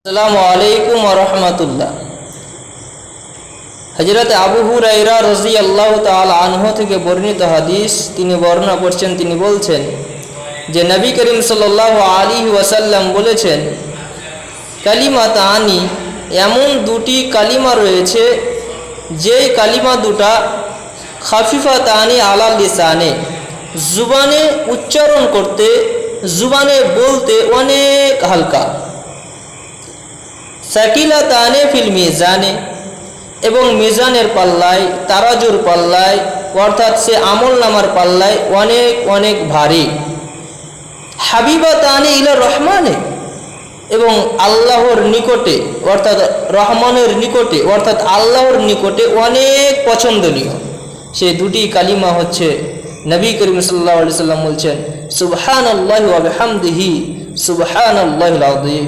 আসসালামু আলাইকুম ওয়া রাহমাতুল্লাহ। হযরত আবু হুরায়রা রাদিয়াল্লাহু তাআলা আনহু থেকে বর্ণিত হাদিস, তিনি বর্ণনা করছেন, তিনি বলছেন যে নবী করিম সাল্লাল্লাহু আলাইহি ওয়াসাল্লাম বলেছেন, কালিমাতানি, এমন দুটি কালিমা রয়েছে যেই কালিমা দুটা খাফিফাতানি আলা লিসানে, জুবানে উচ্চারণ করতে, জুবানে বলতে অনেক হালকা, সাকিলাতানে ফিল মিজানে, এবং মিজানের পাল্লায়, তারাজুর পাল্লায়, অর্থাৎ সে আমল নামার পাল্লায় অনেক অনেক ভারী, হাবিবাতানি ইলা রহমানে, এবং আল্লাহর নিকটে অর্থাৎ রহমানের নিকটে অর্থাৎ আল্লাহর নিকটে অনেক পছন্দনীয়। সেই দুটি কালিমা হচ্ছে, নবী করিম সাল্লাল্লাহু আলাইহি ওয়াসাল্লাম বলছেন, সুবহানাল্লাহি ওয়া বিহামদিহি সুবহানাল্লাহিল আযীম।